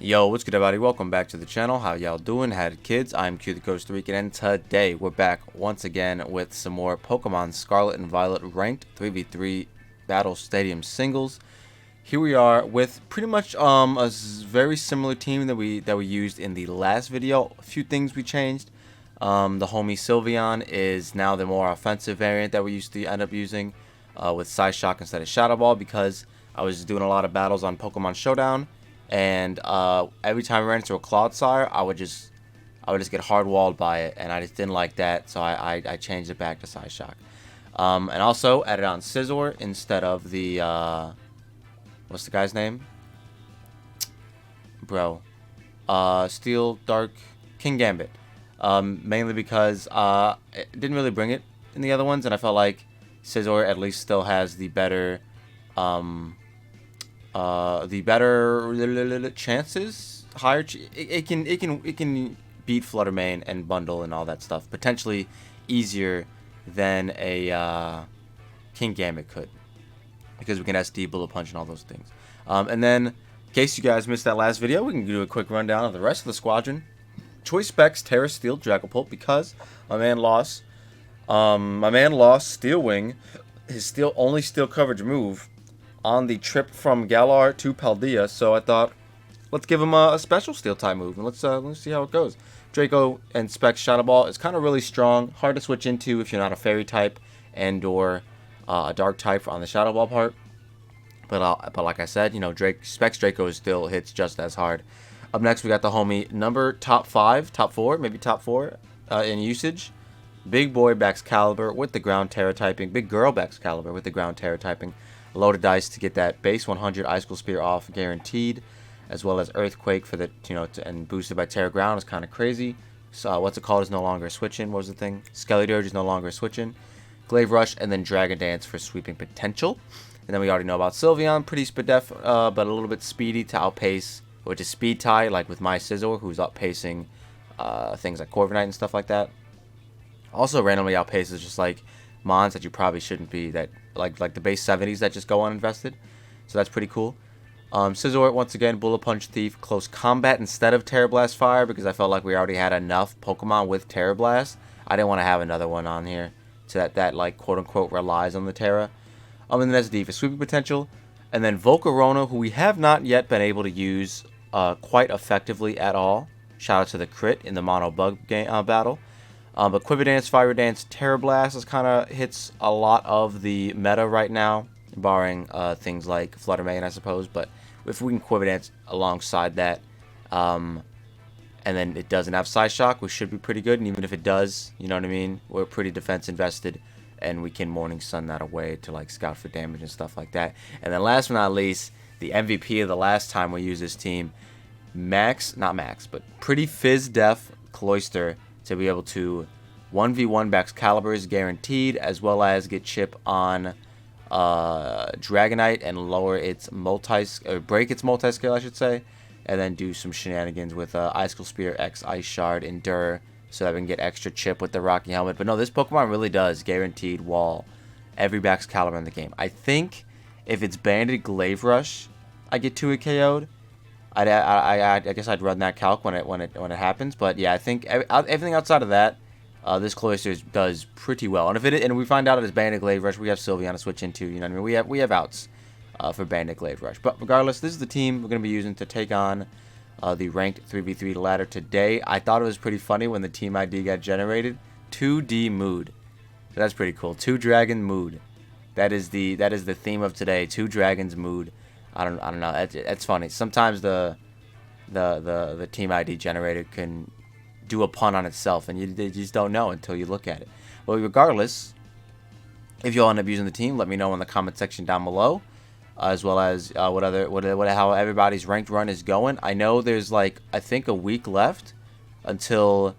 Yo, what's good everybody? Welcome back to the channel. How y'all doing? Had kids? I'm Q the Costa Rican, and today we're back once again with some more Pokemon Scarlet and Violet ranked 3v3 Battle Stadium singles. Here we are with pretty much a very similar team that we used in the last video. A few things we changed. The homie Sylveon is now the more offensive variant that we used to end up using with Psy Shock instead of Shadow Ball, because I was doing a lot of battles on Pokemon Showdown. And every time I ran into a Clodsire, I would just get hard walled by it, and I just didn't like that, so I changed it back to Psy Shock. And also added on Scizor instead of the what's the guy's name? Bro, Steel Dark King Gambit. Mainly because it didn't really bring it in the other ones, and I felt like Scizor at least still has the better chances, higher. It can beat Flutter Mane and Bundle and all that stuff potentially easier than a King Gambit could, because we can SD, Bullet Punch, and all those things. And then, in case you guys missed that last video, we can do a quick rundown of the rest of the squadron. Choice specs: Tera, Steel, Dragapult, because my man lost. Steel Wing, his only steel coverage move on the trip from Galar to Paldea, so I thought, let's give him a special steel type move, and let's see how it goes. Draco and Specs Shadow Ball is kind of really strong, hard to switch into if you're not a fairy type and or a dark type on the Shadow Ball part. But like I said, you know, Specs Draco still hits just as hard. Up next, we got the homie top 4 in usage. Big boy Baxcalibur with the ground Tera typing. Big girl Baxcalibur with the ground Tera typing. Loaded dice to get that base 100 Icicle Spear off guaranteed, as well as Earthquake for the, and boosted by Tera Ground is kind of crazy. So what's it called is no longer switching. What was the thing? Skeledirge is no longer switching. Glaive Rush and then Dragon Dance for sweeping potential. And then we already know about Sylveon, pretty spadef, but a little bit speedy to outpace, which is speed tie, like with my Scizor, who's outpacing things like Corviknight and stuff like that. Also randomly outpaces just like mons that you probably shouldn't be, that like the base 70s that just go uninvested. So that's pretty cool. Scizor, once again, Bullet Punch Thief, Close Combat instead of Tera Blast Fire, because I felt like we already had enough Pokemon with Tera Blast. I didn't want to have another one on here so that like quote-unquote relies on the Tera. And then SD for sweeping potential. And then Volcarona, who we have not yet been able to use quite effectively at all. Shout out to the crit in the Mono Bug game, battle. But Quiver Dance, Fire Dance, Tera Blast is kind of hits a lot of the meta right now, barring things like Flutter Mane, I suppose. But if we can Quiver Dance alongside that, and then it doesn't have Psy Shock, we should be pretty good. And even if it does, you know what I mean, we're pretty defense invested, and we can Morning Sun that away to like scout for damage and stuff like that. And then last but not least, the MVP of the last time we used this team, Pretty Fizz Def Cloyster, to be able to 1v1 Baxcalibur is guaranteed, as well as get chip on Dragonite and lower its break its multi-scale, I should say, and then do some shenanigans with Icicle Spear X Ice Shard Endure, so that we can get extra chip with the Rocky Helmet. But no, this Pokemon really does guaranteed wall every Baxcalibur in the game. I think if it's Banded Glaive Rush, I get 2 KO'd. I guess I'd run that calc when it happens, but yeah, I think everything outside of that, this Cloyster does pretty well. And if we find out it is Banded Glaive Rush, we have Sylveon to switch into. You know what I mean? We have outs for Banded Glaive Rush. But regardless, this is the team we're going to be using to take on the ranked 3v3 ladder today. I thought it was pretty funny when the team ID got generated. 2D Mood. So that's pretty cool. 2 Dragon Mood. That is the theme of today. 2 Dragons Mood. I don't know. It's funny. Sometimes the team ID generator can do a pun on itself, and you just don't know until you look at it. But regardless, if you'll end up using the team, let me know in the comment section down below, as well as how everybody's ranked run is going. I know there's like, I think, a week left until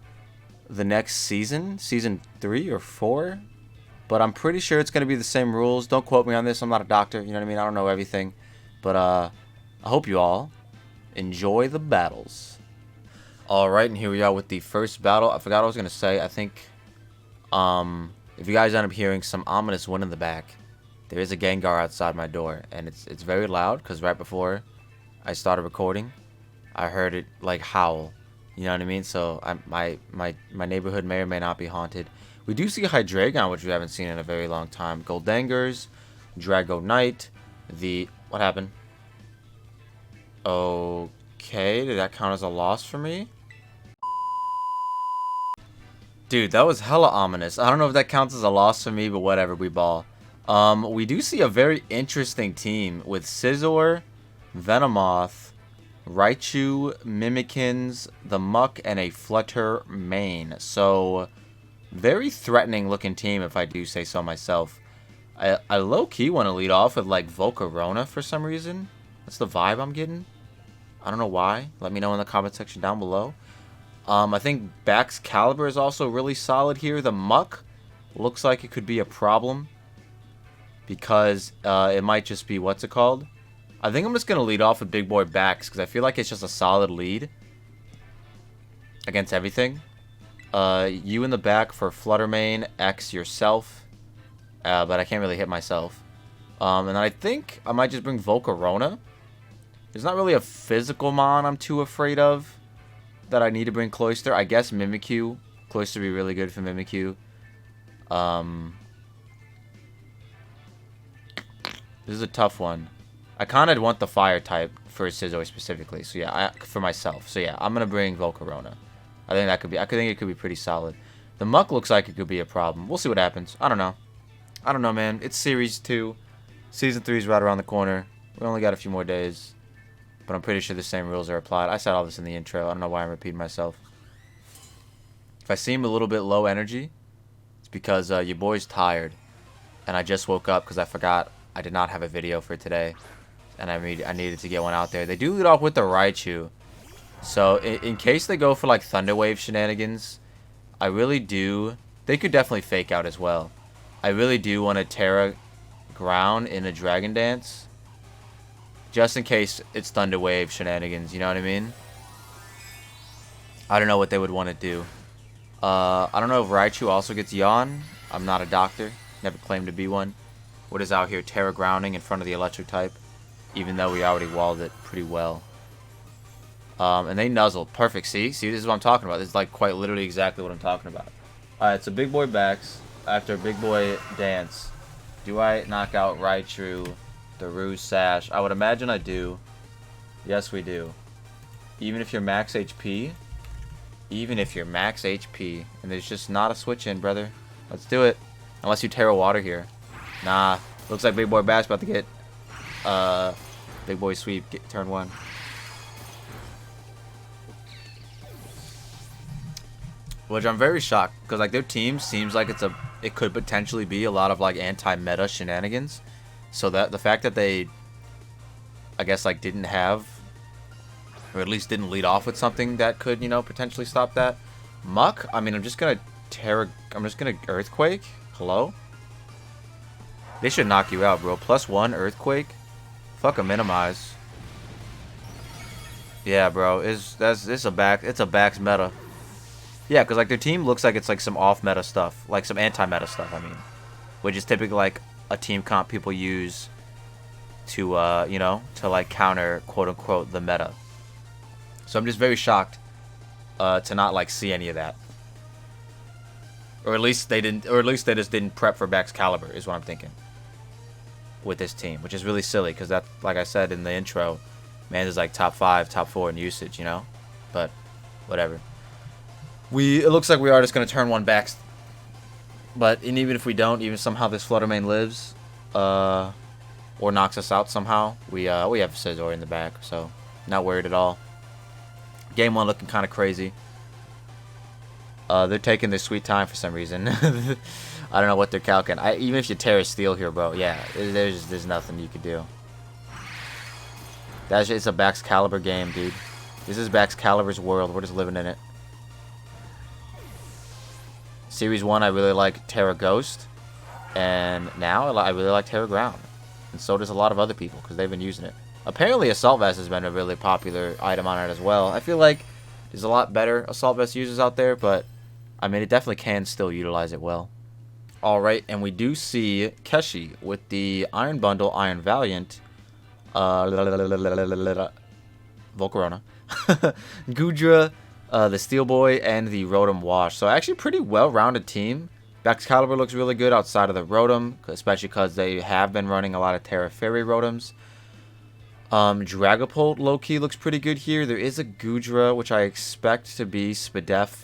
the next season 3 or 4, but I'm pretty sure it's going to be the same rules. Don't quote me on this. I'm not a doctor. You know what I mean? I don't know everything. But I hope you all enjoy the battles. Alright, and here we are with the first battle. I forgot what I was going to say. I think if you guys end up hearing some ominous wind in the back, there is a Gengar outside my door. And it's very loud, because right before I started recording, I heard it like howl. You know what I mean? So my neighborhood may or may not be haunted. We do see Hydreigon, which we haven't seen in a very long time. Goldengers, Dragonite, what happened? Okay, did that count as a loss for me? Dude, that was hella ominous. I don't know if that counts as a loss for me, but whatever, we ball. We do see a very interesting team with Scizor, Venomoth, Raichu, Mimikins, the Muck, and a Flutter Mane. So, very threatening looking team if I do say so myself. I low-key want to lead off with like Volcarona for some reason. That's the vibe I'm getting. I don't know why. Let me know in the comment section down below. I think Baxcalibur is also really solid here. The Muck looks like it could be a problem because it might just be, what's it called? I think I'm just going to lead off with Big Boy Bax because I feel like it's just a solid lead against everything. You in the back for Fluttermane, X yourself, but I can't really hit myself. And I think I might just bring Volcarona. There's not really a physical mon I'm too afraid of that I need to bring Cloyster. I guess Mimikyu. Cloyster would be really good for Mimikyu. This is a tough one. I kind of want the fire type for Scizor specifically. So yeah, for myself. So yeah, I'm gonna bring Volcarona. I think that could be. I think it could be pretty solid. The Muck looks like it could be a problem. We'll see what happens. I don't know. I don't know, man. It's Series 2. Season 3 is right around the corner. We only got a few more days. But I'm pretty sure the same rules are applied. I said all this in the intro. I don't know why I'm repeating myself. If I seem a little bit low energy, it's because your boy's tired. And I just woke up because I forgot I did not have a video for today. And I needed to get one out there. They do lead off with the Raichu. So, in case they go for, like, Thunder Wave shenanigans, I really do... They could definitely fake out as well. I really do want to Tera Ground in a Dragon Dance. Just in case it's Thunder Wave shenanigans, you know what I mean? I don't know what they would want to do. I don't know if Raichu also gets Yawn. I'm not a doctor. Never claimed to be one. What is out here? Tera Grounding in front of the Electric type. Even though we already walled it pretty well. And they nuzzled. Perfect. See, this is what I'm talking about. This is like quite literally exactly what I'm talking about. Alright, so Big Boy Bax. After Big Boy Dance. Do I knock out Raichu, the Ruse Sash? I would imagine I do. Yes, we do. Even if you're max HP. Even if you're max HP. And there's just not a switch in, brother. Let's do it. Unless you Terra Water here. Nah. Looks like Big Boy Bax about to get Big Boy Sweep turn 1. Which I'm very shocked because like their team seems like it could potentially be a lot of like anti-meta shenanigans. So that the fact that they, I guess, like didn't have, or at least didn't lead off with something that could, you know, potentially stop that. Muck. I mean, I'm just gonna Earthquake. Hello. They should knock you out, bro. +1 Earthquake. Fuck a minimize. Yeah, bro. It's a Bax meta. Yeah, because like their team looks like it's like some off-meta stuff, like some anti-meta stuff. I mean, which is typically like a team comp people use to you know, to like counter quote unquote the meta. So I'm just very shocked to not like see any of that, or at least they just didn't prep for Baxcalibur is what I'm thinking with this team, which is really silly because that, like I said in the intro, man is like top 5, top 4 in usage, you know, but whatever. It looks like we are just going to turn 1 back. But even if we don't, even somehow this Fluttermane lives, or knocks us out somehow, we have Scizor in the back, so not worried at all. Game 1 looking kind of crazy. They're taking their sweet time for some reason. I don't know what they're calculating. Even if you Terra Steel here, bro, yeah, there's nothing you could do. It's a Baxcalibur game, dude. This is Baxcalibur's world. We're just living in it. Series 1, I really like Terra Ghost, and now I really like Tera Ground, and so does a lot of other people because they've been using it. Apparently, Assault Vest has been a really popular item on it as well. I feel like there's a lot better Assault Vest users out there, but I mean, it definitely can still utilize it well. Alright, and we do see Keshi with the Iron Bundle, Iron Valiant, Volcarona, Goodra, the Steel Boy, and the Rotom Wash. So actually pretty well-rounded team. Baxcalibur looks really good outside of the Rotom, especially because they have been running a lot of Tera Fairy Rotoms. Dragapult low-key looks pretty good here. There is a Goodra, which I expect to be Spadef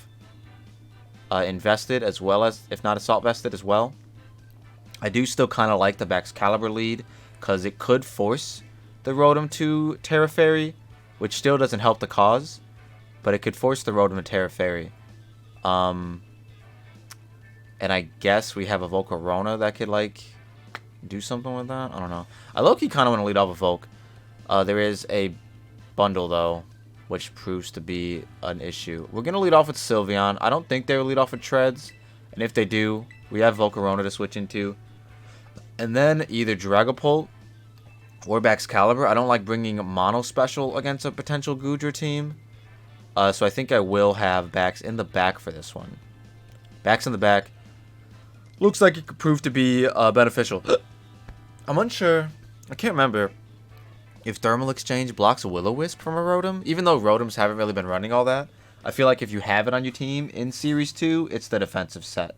invested, as well as, if not Assault vested as well. I do still kind of like the Baxcalibur lead, because it could force the Rotom to Tera Fairy, which still doesn't help the cause, but it could force the Rotom to Tera Fairy. And I guess we have a Volcarona that could, like, do something with that? I don't know. I low-key kind of want to lead off with Volk. There is a bundle, though, which proves to be an issue. We're going to lead off with Sylveon. I don't think they will lead off with Treads. And if they do, we have Volcarona to switch into. And then either Dragapult or Baxcalibur. I don't like bringing Mono Special against a potential Goodra team. So I think I will have Bax in the back for this one. Bax in the back. Looks like it could prove to be beneficial. I'm unsure. I can't remember if Thermal Exchange blocks a Will-O-Wisp from a Rotom. Even though Rotoms haven't really been running all that. I feel like if you have it on your team in Series 2, it's the defensive set.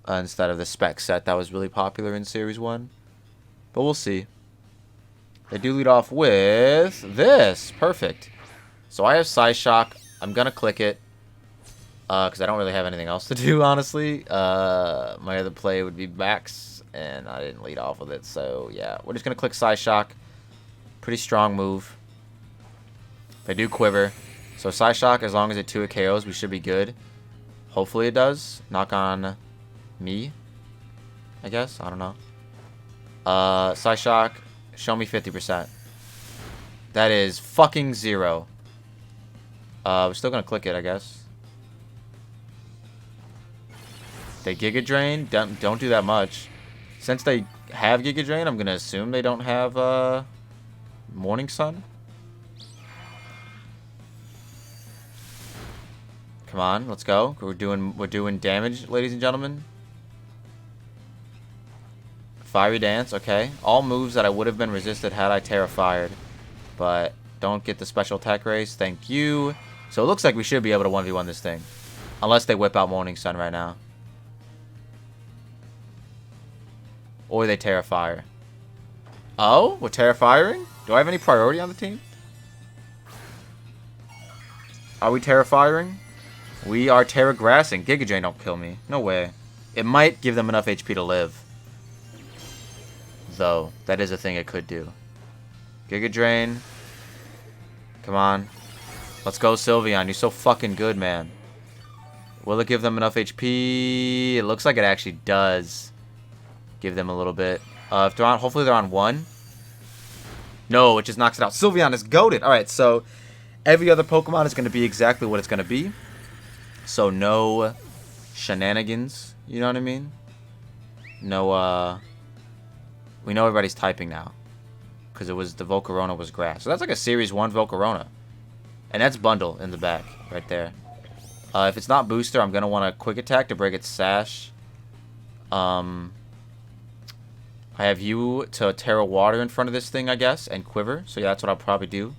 Instead of the spec set that was really popular in Series 1. But we'll see. They do lead off with this. Perfect. So I have Psyshock. I'm going to click it. Because I don't really have anything else to do, honestly. My other play would be Bax. And I didn't lead off with it. So, yeah. We're just going to click Psyshock. Pretty strong move. They do Quiver. So Psyshock, as long as it 2 KOs, we should be good. Hopefully it does. Knock on me, I guess. I don't know. Psyshock, show me 50%. That is fucking 0. We're still gonna click it, I guess. They Giga Drain. Don't do that much. Since they have Giga Drain, I'm gonna assume they don't have Morning Sun. Come on, let's go. We're doing damage, ladies and gentlemen. Fiery Dance, okay. All moves that I would have been resisted had I Terra Fired. But don't get the special attack race. Thank you. So it looks like we should be able to 1v1 this thing. Unless they whip out Morning Sun right now. Or they Terra Fire. Oh, we're Terra Firing? Do I have any priority on the team? Are we Terra Firing? We are Terra Grassing. Giga Drain don't kill me. No way. It might give them enough HP to live. Though, that is a thing it could do. Giga Drain. Come on. Let's go, Sylveon. You're so fucking good, man. Will it give them enough HP? It looks like it actually does give them a little bit. If they're on, hopefully they're on 1. No, it just knocks it out. Sylveon is goated. Alright, so every other Pokemon is going to be exactly what it's going to be. So no shenanigans. You know what I mean? No, we know everybody's typing now. Because it was, the Volcarona was grass. So that's like a Series 1 Volcarona. And that's bundle in the back, right there. If it's not booster, I'm going to want a quick attack to break its sash. I have you to Terra Water in front of this thing, I guess, and Quiver. So yeah, that's what I'll probably do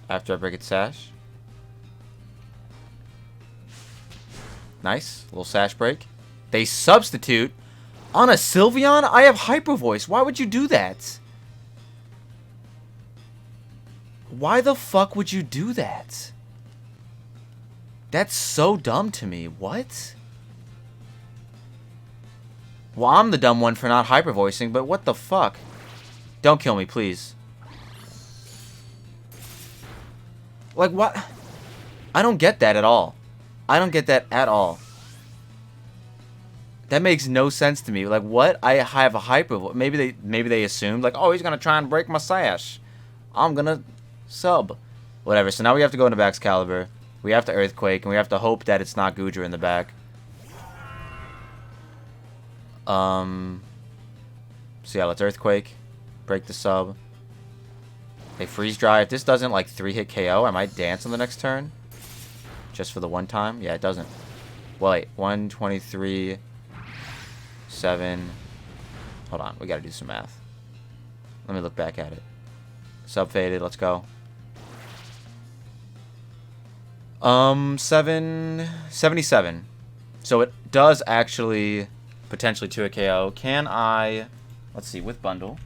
after I break its sash. Nice. Little sash break. They substitute on a Sylveon? I have Hyper Voice. Why would you do that? Why the fuck would you do that? That's so dumb to me. What? Well, I'm the dumb one for not hyper voicing, but what the fuck? Don't kill me, please. Like, what? I don't get that at all. I don't get that at all. That makes no sense to me. Like, what? I have a hyper. Maybe they assumed, like, oh, he's gonna try and break my sash. I'm gonna sub. Whatever. So now we have to go into Baxcalibur. We have to Earthquake, and we have to hope that it's not Goodra in the back. So yeah, let's Earthquake. Break the sub. They Freeze Dry. If this doesn't, like, 3-hit KO, I might dance on the next turn. Just for the one time. Yeah, it doesn't. Well, wait. 123... 7. Hold on. We gotta do some math. Let me look back at it. Sub faded. Let's go. 77. So it does actually potentially to a KO. Can I... Let's see, with bundle.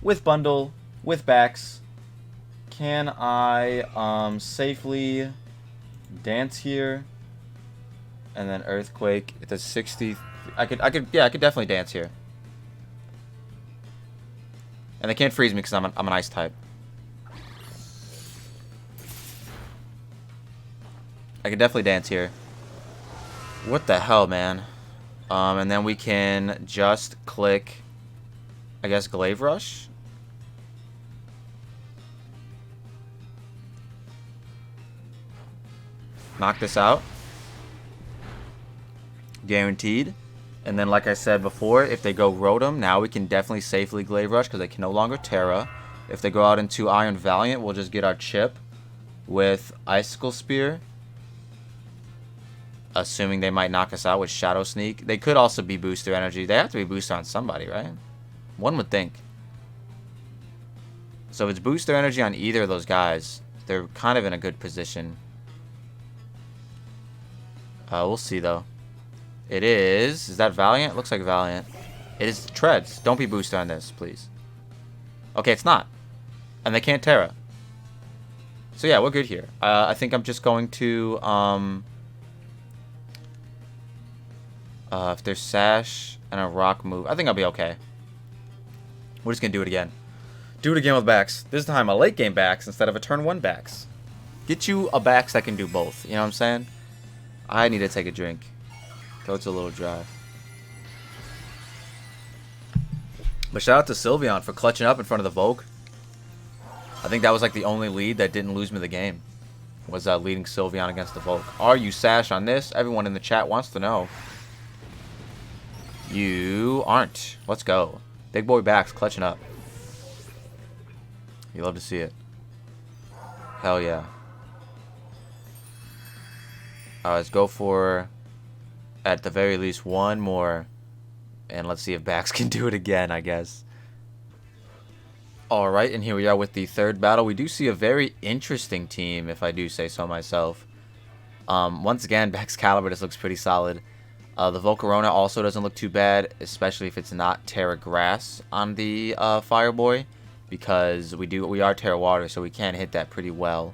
With bundle, with backs, can I safely dance here? And then earthquake. It does 60. I could definitely dance here. And they can't freeze me because I'm an ice type. I could definitely dance here. What the hell, man? And then we can just click, I guess, Glaive Rush. Knock this out. Guaranteed. And then, like I said before, if they go Rotom, now we can definitely safely Glaive Rush because they can no longer Terra. If they go out into Iron Valiant, we'll just get our chip with Icicle Spear. Assuming they might knock us out with Shadow Sneak. They could also be Booster Energy. They have to be Booster on somebody, right? One would think. So if it's Booster Energy on either of those guys, they're kind of in a good position. We'll see, though. It is... Is that Valiant? Looks like Valiant. It is Treads. Don't be Booster on this, please. Okay, it's not. And they can't Terra. So yeah, we're good here. I think I'm just going to... if there's Sash and a Rock move, I think I'll be okay. We're just going to do it again. Do it again with backs. This time a late game backs instead of a turn 1 backs. Get you a backs that can do both. You know what I'm saying? I need to take a drink. Throat's a little dry. But shout out to Sylveon for clutching up in front of the Volk. I think that was like the only lead that didn't lose me the game. Was leading Sylveon against the Volk. Are you Sash on this? Everyone in the chat wants to know. You aren't. Let's go. Big boy backs clutching up. You love to see it. Hell yeah. Let's go for, at the very least, one more. And let's see if backs can do it again, I guess. Alright, and here we are with the third battle. We do see a very interesting team, if I do say so myself. Once again, Baxcalibur just looks pretty solid. The Volcarona also doesn't look too bad, especially if it's not Terra Grass on the Fireboy, because we are Terra Water, so we can hit that pretty well.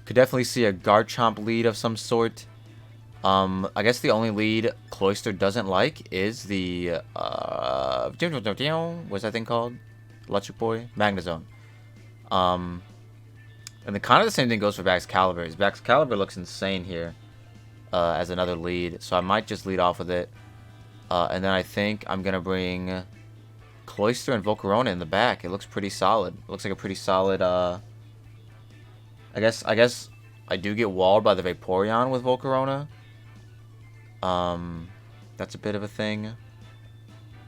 Could definitely see a Garchomp lead of some sort. I guess the only lead Cloyster doesn't like is the what's that thing called? Electric Boy? Magnezone. And the kind of the same thing goes for Baxcalibur. Baxcalibur looks insane here. As another lead, so I might just lead off with it, and then I think I'm gonna bring Cloyster and Volcarona in the back. It looks pretty solid. It looks like a pretty solid. I guess I do get walled by the Vaporeon with Volcarona. That's a bit of a thing.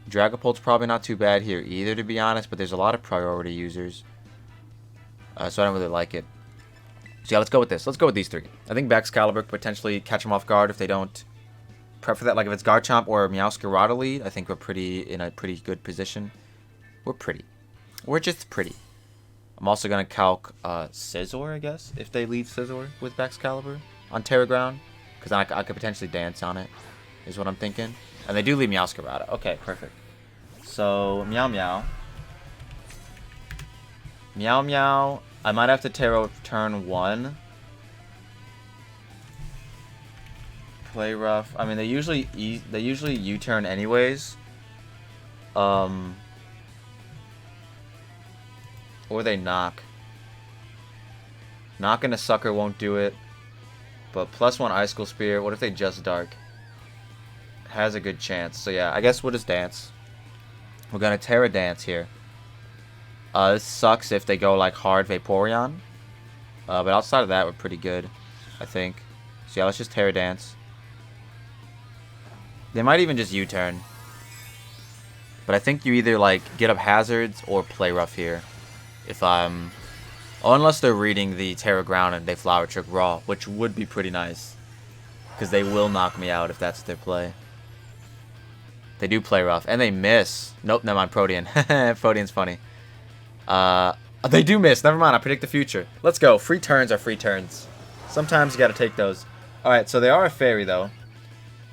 Dragapult's probably not too bad here either, to be honest, but there's a lot of priority users, so I don't really like it. So yeah, let's go with this. Let's go with these three. I think Baxcalibur could potentially catch them off guard if they don't prep for that. Like if it's Garchomp or Meowscarada lead, I think we're in a pretty good position. We're pretty. We're just pretty. I'm also going to calc Scizor, I guess, if they leave Scizor with Baxcalibur on Tera Ground. Because I could potentially dance on it, is what I'm thinking. And they do leave Meowscarada. Okay, perfect. So, Meow Meow. Meow Meow. I might have to Terra turn 1. Play rough. I mean, they usually U-turn anyways. Or they knock. Knocking a sucker won't do it. But +1 Icicle Spear. What if they just Dark? Has a good chance. So yeah, I guess we'll just dance. We're gonna Terra Dance here. This sucks if they go like hard Vaporeon. But outside of that, we're pretty good, I think. So yeah, let's just Terra Dance. They might even just U-turn. But I think you either like get up hazards or play rough here. If I'm... Oh, unless they're reading the Tera Ground and they Flower Trick Raw, which would be pretty nice. Because they will knock me out if that's their play. They do play rough. And they miss. Nope, never mind. Protean. Protean's funny. Oh, they do miss. Never mind. I predict the future. Let's go. Free turns are free turns. Sometimes you got to take those. All right, so they are a fairy, though.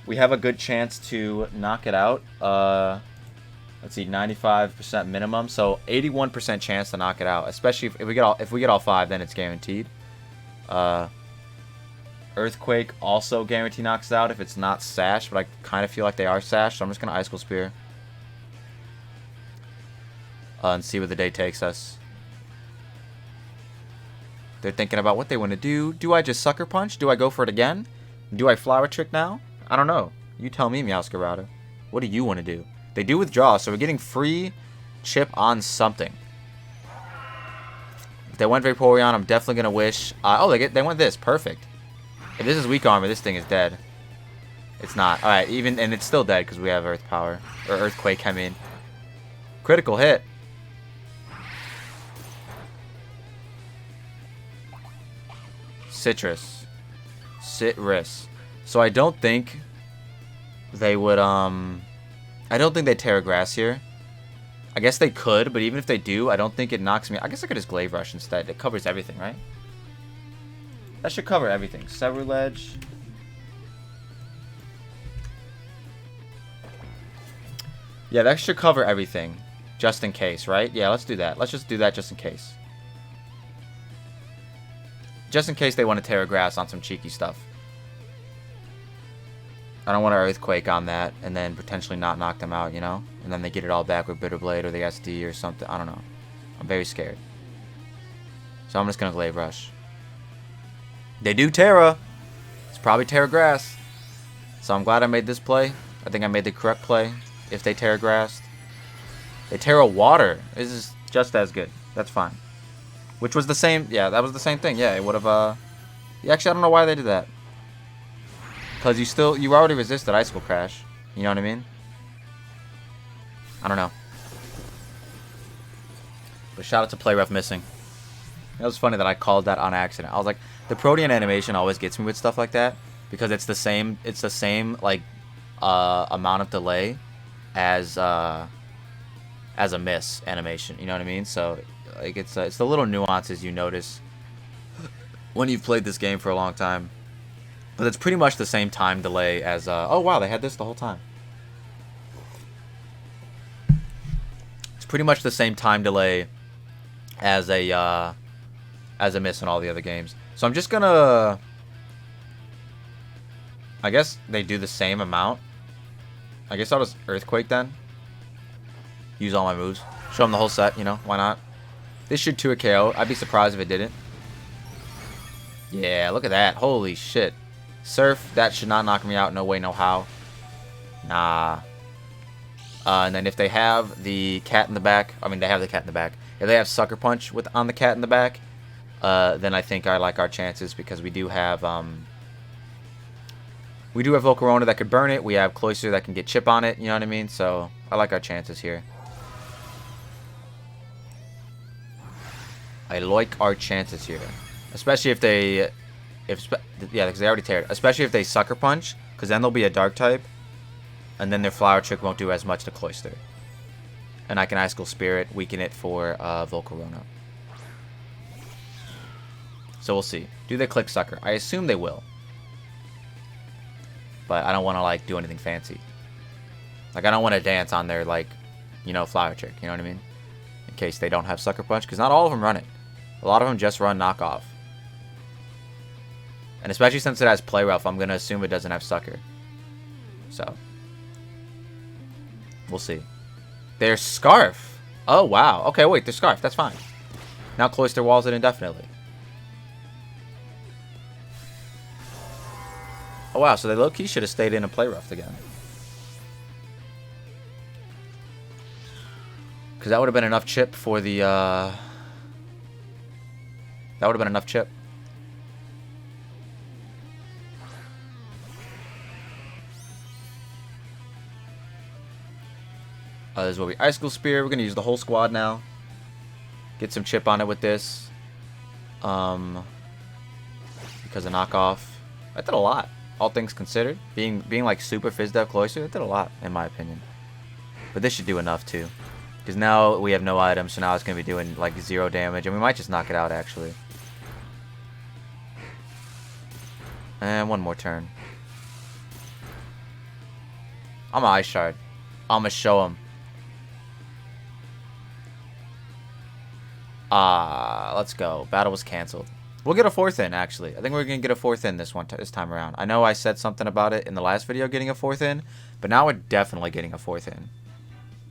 We have a good chance to knock it out. Let's see, 95% minimum, so 81% chance to knock it out. Especially if we get all 5, then it's guaranteed. Earthquake also guarantee knocks it out if it's not Sash, but I kind of feel like they are Sash, so I'm just gonna Ice Cold Spear and see where the day takes us. They're thinking about what they want to do. Do I just Sucker Punch? Do I go for it again? Do I Flower Trick now? I don't know. You tell me, Meowscarada. What do you want to do? They do withdraw, so we're getting free chip on something. If they went Vaporeon, I'm definitely going to wish... oh, they went this. Perfect. If this is Weak Armor, this thing is dead. It's not. Alright, and it's still dead because we have Earth Power. Or Earthquake, I mean. Critical hit. Citrus. So I don't think they would, I don't think they Tera Grass here. I guess they could, but even if they do, I don't think it knocks me. I guess I could just Glaive Rush instead. It covers everything, right? That should cover everything. Ceruledge. Yeah, that should cover everything. Just in case, right? Yeah, let's do that. Let's just do that just in case. Just in case they want to Tera Grass on some cheeky stuff. I don't want to Earthquake on that and then potentially not knock them out, you know? And then they get it all back with Bitter Blade or the SD or something. I don't know. I'm very scared. So I'm just going to Glaive Rush. They do Tera. It's probably Tera Grass. So I'm glad I made this play. I think I made the correct play if they Tera Grassed. They Tera Water. This is just as good. That's fine. Which was the same. Yeah, that was the same thing. Yeah, it would have... Yeah, actually, I don't know why they did that. Because you already resisted Icicle Crash. You know what I mean? I don't know. But shout out to Play Rough missing. It was funny that I called that on accident. I was like, the Protean animation always gets me with stuff like that. Because it's the same like amount of delay as a miss animation. You know what I mean? So like it's the little nuances you notice when you've played this game for a long time. But it's pretty much the same time delay as... oh, wow, they had this the whole time. It's pretty much the same time delay as a miss in all the other games. So I'm just going to... I guess they do the same amount. I guess I'll just Earthquake then. Use all my moves. Show them the whole set, you know? Why not? This should 2 a KO. I'd be surprised if it didn't. Yeah, look at that. Holy shit. Surf, that should not knock me out. No way, no how. Nah. And then if they have the cat in the back, I mean, they have the cat in the back. If they have Sucker Punch on the cat in the back, then I think I like our chances because we do have Volcarona that could burn it. We have Cloyster that can get chip on it. You know what I mean? So I like our chances here. I like our chances here, especially if they. Yeah, because they already teared. Especially if they Sucker Punch, because then they'll be a Dark type, and then their Flower Trick won't do as much to Cloyster. And I can Icicle Spirit, weaken it for Volcarona. So we'll see. Do they click Sucker? I assume they will. But I don't want to, like, do anything fancy. Like, I don't want to dance on their, like, you know, Flower Trick. You know what I mean? In case they don't have Sucker Punch, because not all of them run it. A lot of them just run Knockoff. And especially since it has Play Rough, I'm going to assume it doesn't have Sucker. So. We'll see. There's Scarf. Oh, wow. Okay, wait. There's Scarf. That's fine. Now Cloyster walls it indefinitely. Oh, wow. So they low-key should have stayed in and Play Rough again. Because that would have been enough chip for the... That would have been enough chip. This is what we Icicle Spear. We're going to use the whole squad now. Get some chip on it with this. Because of knockoff. I did a lot, all things considered. Being like super Fizz Dev Cloyster, it did a lot, in my opinion. But this should do enough, too. Because now we have no items, so now it's going to be doing like 0 damage. And we might just knock it out, actually. And one more turn. I'm an Ice Shard. I'm going to show him. Let's go. Battle was canceled. We'll get a 4th in, actually. I think we're going to get a 4th in this time around. I know I said something about it in the last video, getting a 4th in. But now we're definitely getting a 4th in.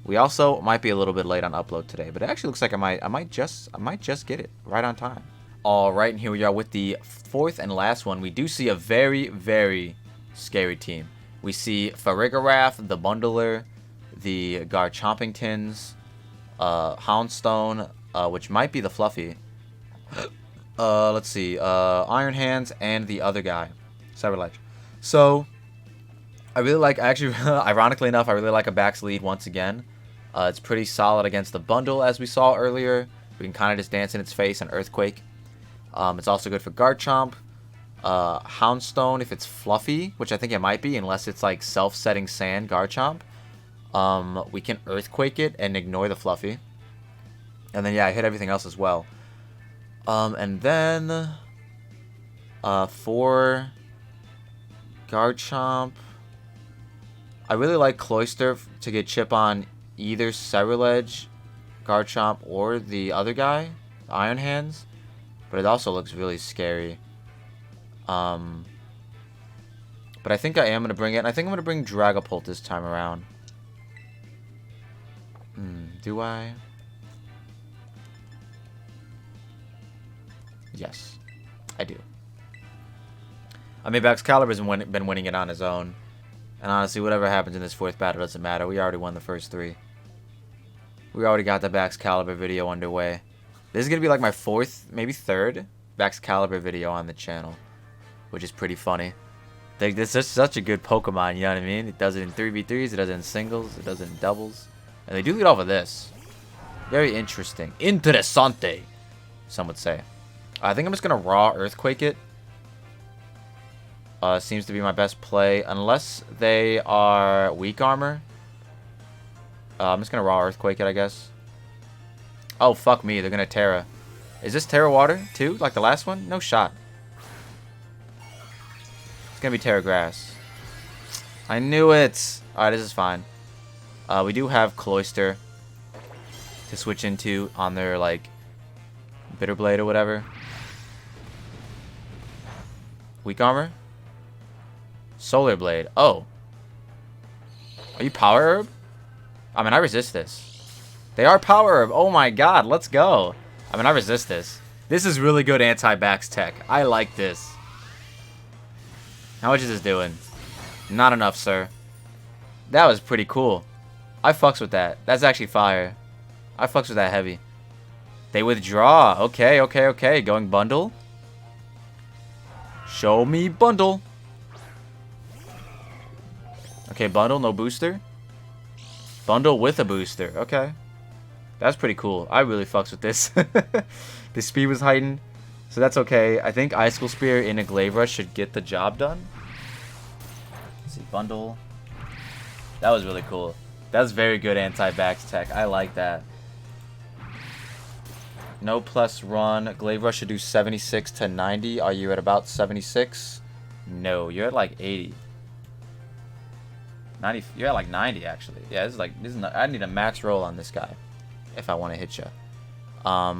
We also might be a little bit late on upload today, but it actually looks like I might just get it right on time. All right, and here we are with the 4th and last one. We do see a very, very scary team. We see Farigarath, the Bundler, the Garchompingtons, Houndstone, which might be the Fluffy. Let's see, Iron Hands, and the other guy, Cyberledge. So I really like, actually, ironically enough, I really like a Bax lead once again. It's pretty solid against the bundle, as we saw earlier. We can kind of just dance in its face and Earthquake. It's also good for Garchomp. Houndstone, if it's fluffy, which I think it might be, unless it's like self-setting sand Garchomp. We can Earthquake it and ignore the fluffy. And then, yeah, I hit everything else as well. And then, for Garchomp, I really like Cloyster to get chip on either Cyberledge, Garchomp, or the other guy, Iron Hands. But it also looks really scary. But I think I am going to bring it. And I think I'm going to bring Dragapult this time around. Do I? Yes, I do. I mean, Baxcalibur's been winning it on his own. And honestly, whatever happens in this 4th battle doesn't matter. We already won the first 3. We already got the Baxcalibur video underway. This is going to be like my 4th, maybe 3rd Baxcalibur video on the channel. Which is pretty funny. This is such a good Pokemon, you know what I mean? It does it in 3v3s, it does it in singles, it does it in doubles. And they do lead off of this. Very interesting. Interessante, some would say. I think I'm just going to Raw Earthquake it. Seems to be my best play. Unless they are weak armor. I'm just going to Raw Earthquake it, I guess. Oh, fuck me. They're going to Tera. Is this Tera Water, too? Like the last one? No shot. It's going to be Tera Grass. I knew it. Alright, this is fine. We do have Cloyster to switch into on their, like, Bitter Blade or whatever. Weak armor? Solar Blade. Oh. Are you Power Herb? I mean, I resist this. They are Power Herb. Oh my god, let's go. I mean, I resist this. This is really good anti-Bax tech. I like this. How much is this doing? Not enough, sir. That was pretty cool. I fucks with that. That's actually fire. I fucks with that heavy. They withdraw. Okay, okay, okay. Going bundle. Show me bundle. Okay, bundle, no booster. Bundle with a booster. Okay. That's pretty cool. I really fucks with this. The speed was heightened. So that's okay. I think Icicle Spear in a Glaive Rush should get the job done. Let's see, bundle. That was really cool. That's very good anti-Bax tech. I like that. No plus run. Glaive Rush should do 76 to 90. Are you at about 76? No, you're at like 80. 90. You're at like 90 actually. Yeah, this is not, I need a max roll on this guy if I want to hit you. But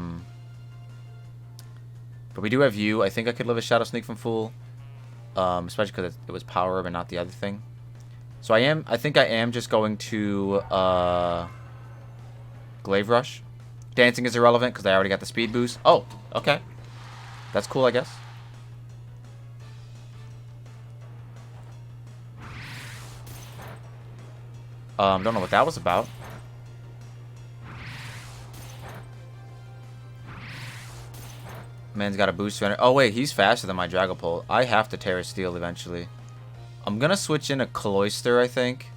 we do have you. I think I could live a Shadow Sneak from full. Especially because it was Power Herb and not the other thing. So I think I am just going to Glaive Rush. Dancing is irrelevant because I already got the speed boost. Oh, okay. That's cool, I guess. Don't know what that was about. Man's got a boost. Oh, wait, he's faster than my Dragapult. I have to Terra Steel eventually. I'm going to switch in a Cloyster, I think.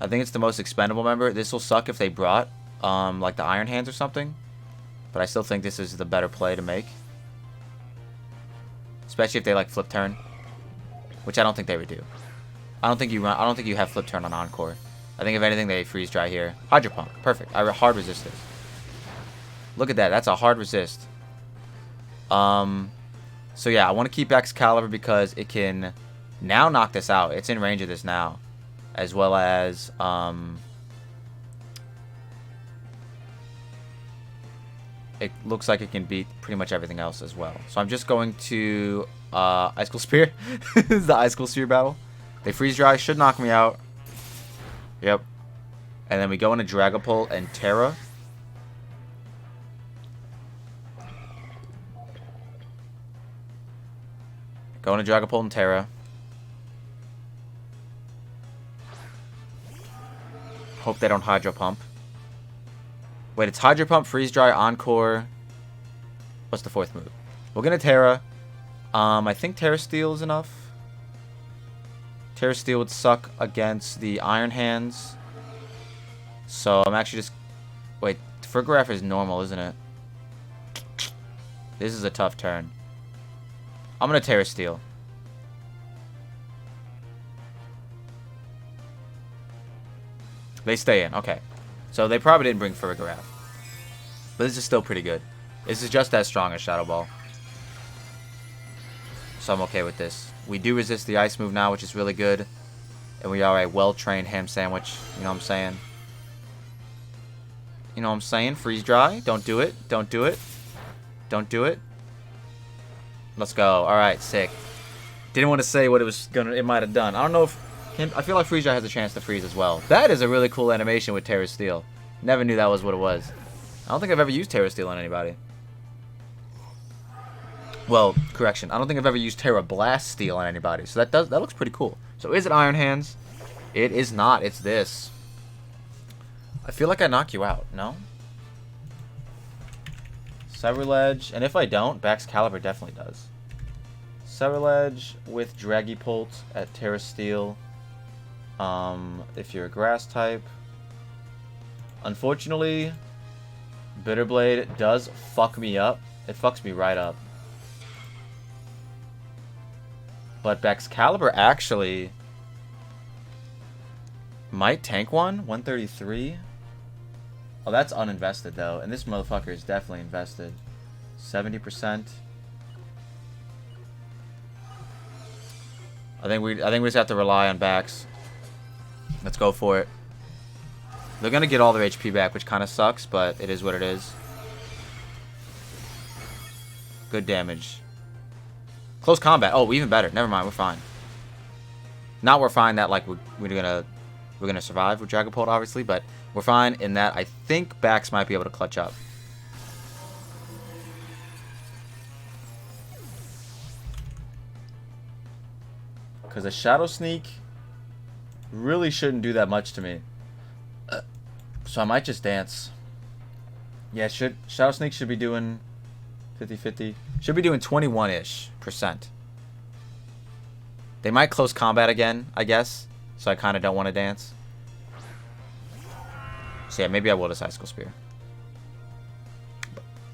I think it's the most expendable member. This will suck if they brought, like the Iron Hands or something. But I still think this is the better play to make. Especially if they, like, flip turn. Which I don't think they would do. I don't think you have flip turn on Encore. I think if anything, they freeze dry here. Hydro Pump. Perfect. I hard resist this. Look at that. That's a hard resist. So yeah, I want to keep Baxcalibur because it can now knock this out. It's in range of this now. As well as, it looks like it can beat pretty much everything else as well. So I'm just going to, Icicle Spear. This is the Icicle Spear battle. They freeze dry. Should knock me out. Yep. And then we go into Dragapult and Tera. Go into Dragapult and Tera. Hope they don't Hydro Pump. Wait, it's Hydro Pump, Freeze Dry, Encore. What's the fourth move? We're gonna Tera. I think Tera Steel is enough. Tera Steel would suck against the Iron Hands. So I'm actually just... Wait, Farigiraf is normal, isn't it? This is a tough turn. I'm gonna Tera Steel. They stay in, okay. So they probably didn't bring Farigiraf. But this is still pretty good. This is just as strong as Shadow Ball. So I'm okay with this. We do resist the ice move now, which is really good. And we are a well-trained ham sandwich. You know what I'm saying? You know what I'm saying? Freeze dry. Don't do it. Don't do it. Don't do it. Let's go. Alright, sick. Didn't want to say what it might have done. I don't know if... I feel like Freeze Dry has a chance to freeze as well. That is a really cool animation with Tera Steel. Never knew that was what it was. I don't think I've ever used Tera Steel on anybody. Well, correction. I don't think I've ever used Tera Blast Steel on anybody. So that looks pretty cool. So is it Iron Hands? It is not. It's this. I feel like I knock you out. No? Cyberledge. And if I don't, Baxcalibur definitely does. Cyberledge with Dragapult at Tera Steel. If you're a grass type. Unfortunately, Bitterblade does fuck me up. It fucks me right up. But Baxcalibur actually might tank one. 133. Oh, that's uninvested though. And this motherfucker is definitely invested. 70%. I think we just have to rely on Bax. Let's go for it. They're gonna get all their HP back, which kind of sucks, but it is what it is. Good damage. Close combat. Oh, even better. Never mind. We're fine. Not we're fine that like we're gonna survive with Dragapult, obviously, but we're fine in that I think Bax might be able to clutch up. Because a Shadow Sneak really shouldn't do that much to me. So I might just dance. Yeah, Shadow Sneak should be doing 50-50. Should be doing 21-ish%. They might close combat again, I guess. So I kind of don't want to dance. So yeah, maybe I will just Icicle Spear.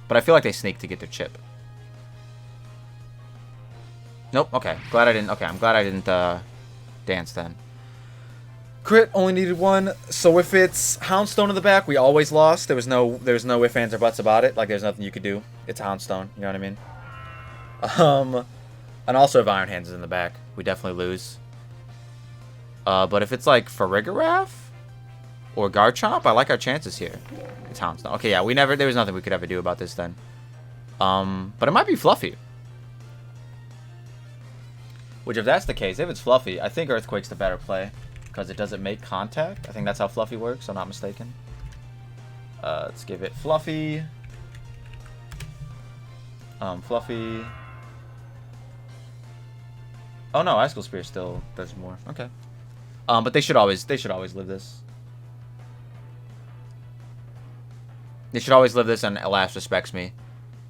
But I feel like they sneak to get their chip. Nope, okay. Glad I didn't. Okay, I'm glad I didn't dance then. Crit only needed one. So if it's Houndstone in the back, we always lost. There's no ifs, ands, or buts about it. Like there's nothing you could do. It's Houndstone. You know what I mean? And also if Iron Hands is in the back, we definitely lose. But if it's like Farigiraf or Garchomp, I like our chances here. It's Houndstone. Okay, yeah, there was nothing we could ever do about this then. But it might be Fluffy. Which if that's the case, if it's Fluffy, I think Earthquake's the better play. Because it doesn't make contact. I think that's how Fluffy works, if I'm not mistaken. Let's give it Fluffy. Fluffy. Oh no, Icicle Spear still does more. Okay. But they should always live this. They should always live this, and Elas respects me.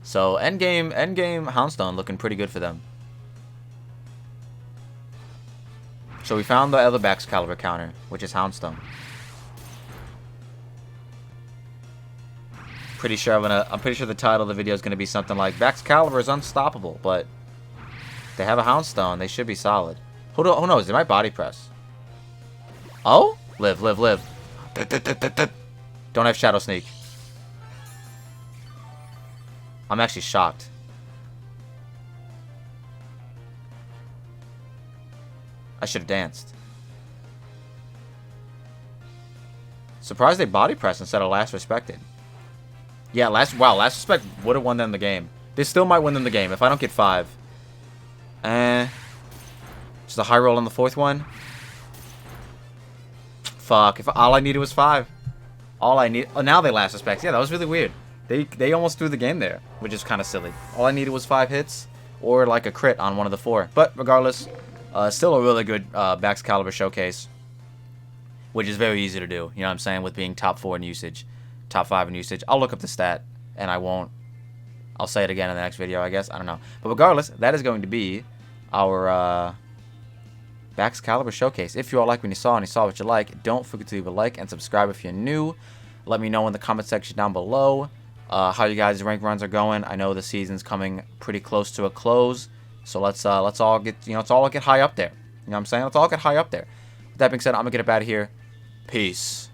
So endgame Houndstone looking pretty good for them. So we found the other Baxcalibur counter, which is Houndstone. I'm pretty sure the title of the video is gonna be something like Baxcalibur is unstoppable, but they have a Houndstone, they should be solid. Who knows? They might body press. Oh? Live. Don't have Shadow Sneak. I'm actually shocked. I should have danced. Surprised they body pressed instead of Last Respected. Yeah, Last Respect would have won them the game. They still might win them the game if I don't get 5. Just a high roll on the 4th one. Fuck, if all I needed was 5. All I need... Oh, now they Last Respect. Yeah, that was really weird. They almost threw the game there, which is kind of silly. All I needed was 5 hits or like a crit on one of the 4. But regardless, still a really good Baxcalibur showcase, which is very easy to do. You know what I'm saying? With being top 4 in usage, top 5 in usage. I'll look up the stat, and I won't. I'll say it again in the next video, I guess. I don't know. But regardless, that is going to be our Baxcalibur showcase. If you all like what you saw and you saw what you like, don't forget to leave a like and subscribe if you're new. Let me know in the comment section down below how you guys' rank runs are going. I know the season's coming pretty close to a close, so let's all get let's all get high up there. You know what I'm saying? Let's all get high up there. With that being said, I'm gonna get up out of here. Peace.